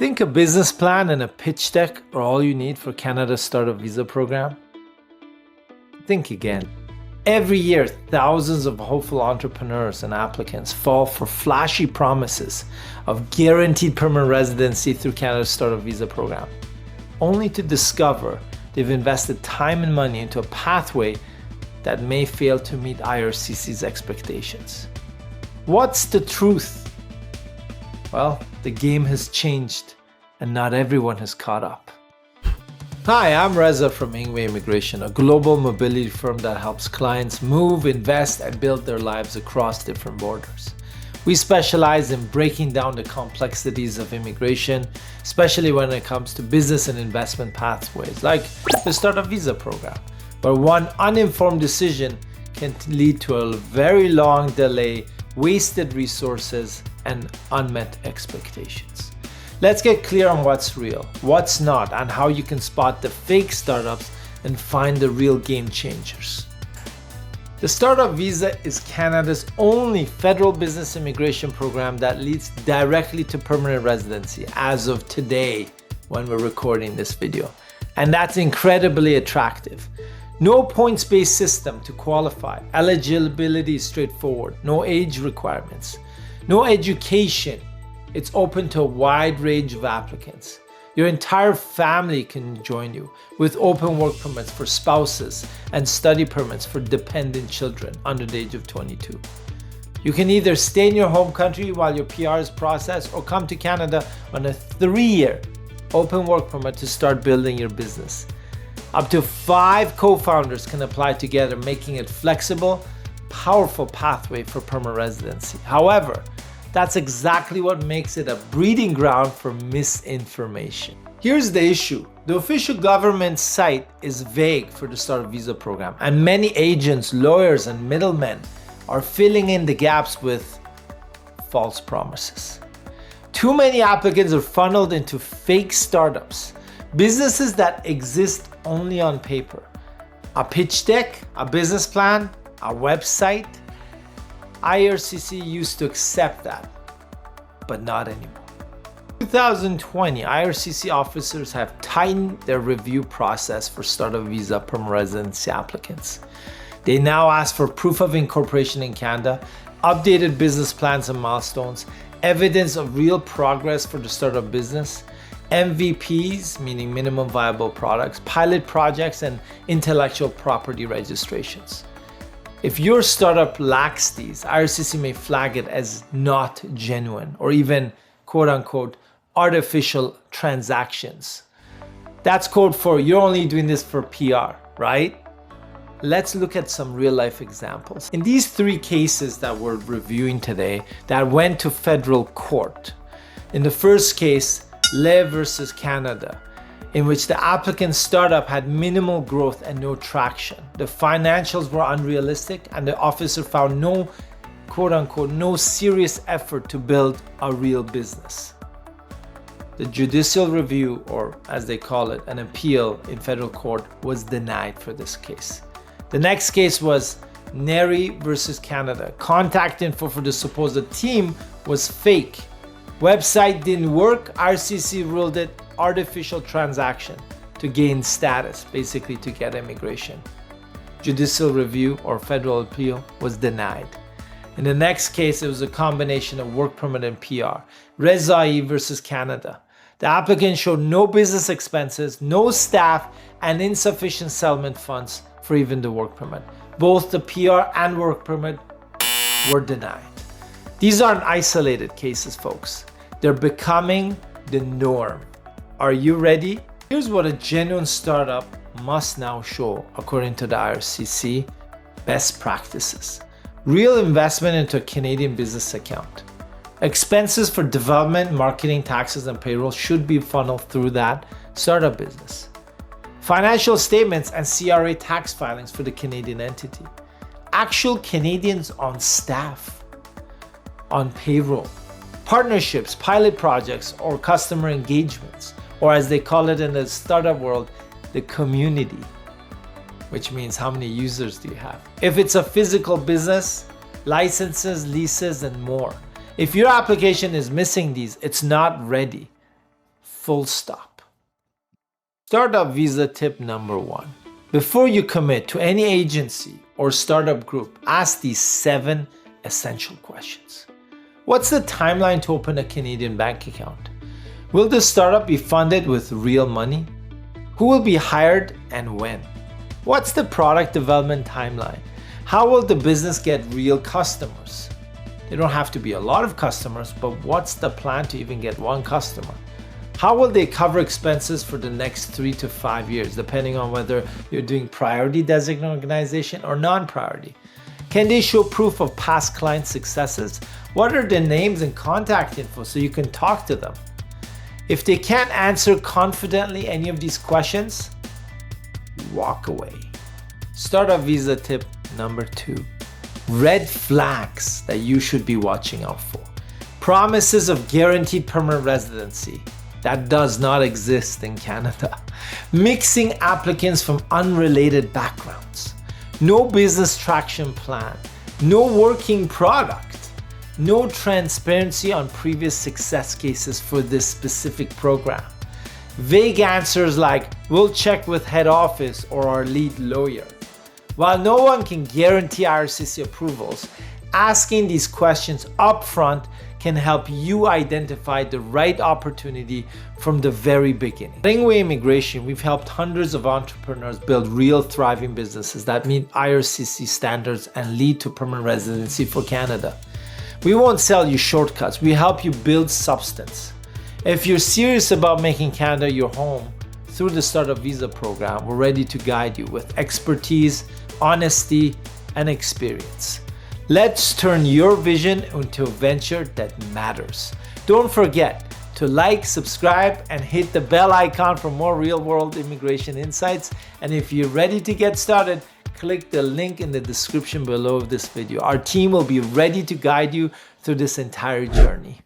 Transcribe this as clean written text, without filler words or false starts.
Think a business plan and a pitch deck are all you need for Canada's startup visa program? Think again. Every year, thousands of hopeful entrepreneurs and applicants fall for flashy promises of guaranteed permanent residency through Canada's startup visa program, only to discover they've invested time and money into a pathway that may fail to meet IRCC's expectations. What's the truth? Well, the game has changed and not everyone has caught up. Hi, I'm Reza from Ingwe Immigration, a global mobility firm that helps clients move, invest, and build their lives across different borders. We specialize in breaking down the complexities of immigration, especially when it comes to business and investment pathways, like the startup visa program, where one uninformed decision can lead to a very long delay, wasted resources, and unmet expectations. Let's get clear on what's real, what's not, and how you can spot the fake startups and find the real game changers. The Startup Visa is Canada's only federal business immigration program that leads directly to permanent residency as of today when we're recording this video. And that's incredibly attractive. No points-based system to qualify. Eligibility is straightforward. No age requirements. No education. It's open to a wide range of applicants. Your entire family can join you with open work permits for spouses and study permits for dependent children under the age of 22. You can either stay in your home country while your PR is processed or come to Canada on a 3-year open work permit to start building your business. Up to 5 co-founders can apply together, making it flexible, powerful pathway for permanent residency. However, that's exactly what makes it a breeding ground for misinformation. Here's the issue. The official government site is vague for the startup visa program, and many agents, lawyers, and middlemen are filling in the gaps with false promises. Too many applicants are funneled into fake startups, businesses that exist only on paper. A pitch deck, a business plan, a website. IRCC used to accept that, but not anymore. In 2020, IRCC officers have tightened their review process for startup visa permanent residency applicants. They now ask for proof of incorporation in Canada, updated business plans and milestones, evidence of real progress for the startup business, MVPs, meaning minimum viable products, pilot projects, and intellectual property registrations. If your startup lacks these, IRCC may flag it as not genuine or even quote unquote artificial transactions. That's code for you're only doing this for PR, right? Let's look at some real life examples. In these 3 cases that we're reviewing today that went to federal court. In the first case, Le versus Canada, in which the applicant's startup had minimal growth and no traction. The financials were unrealistic and the officer found no, quote unquote, no serious effort to build a real business. The judicial review, or as they call it, an appeal in federal court, was denied for this case. The next case was Neri versus Canada. Contact info for the supposed team was fake. Website didn't work. IRCC ruled it artificial transaction to gain status, basically to get immigration. Judicial review or federal appeal was denied. In the next case, it was a combination of work permit and PR. Rezai versus Canada. The applicant showed no business expenses, no staff, and insufficient settlement funds for even the work permit. Both the PR and work permit were denied. These aren't isolated cases, folks. They're becoming the norm. Are you ready? Here's what a genuine startup must now show according to the IRCC best practices. Real investment into a Canadian business account. Expenses for development, marketing, taxes, and payroll should be funneled through that startup business. Financial statements and CRA tax filings for the Canadian entity. Actual Canadians on staff, on payroll. Partnerships, pilot projects, or customer engagements, or as they call it in the startup world, the community, which means how many users do you have? If it's a physical business, licenses, leases, and more. If your application is missing these, it's not ready. Full stop. Startup visa tip number 1. Before you commit to any agency or startup group, ask these 7 essential questions. What's the timeline to open a Canadian bank account? Will the startup be funded with real money? Who will be hired and when? What's the product development timeline? How will the business get real customers? They don't have to be a lot of customers, but what's the plan to even get one customer? How will they cover expenses for the next 3 to 5 years, depending on whether you're doing priority designated organization or non-priority? Can they show proof of past client successes? What are their names and contact info so you can talk to them? If they can't answer confidently any of these questions, walk away. Startup visa tip number 2. Red flags that you should be watching out for. Promises of guaranteed permanent residency. That does not exist in Canada. Mixing applicants from unrelated backgrounds. No business traction plan. No working product. No transparency on previous success cases for this specific program. Vague answers like, we'll check with head office or our lead lawyer. While no one can guarantee IRCC approvals, asking these questions upfront can help you identify the right opportunity from the very beginning. At Ingwe Immigration, we've helped hundreds of entrepreneurs build real thriving businesses that meet IRCC standards and lead to permanent residency for Canada. We won't sell you shortcuts, we help you build substance. If you're serious about making Canada your home, through the Startup Visa program, we're ready to guide you with expertise, honesty, and experience. Let's turn your vision into a venture that matters. Don't forget to like, subscribe, and hit the bell icon for more real-world immigration insights. And if you're ready to get started, click the link in the description below of this video. Our team will be ready to guide you through this entire journey.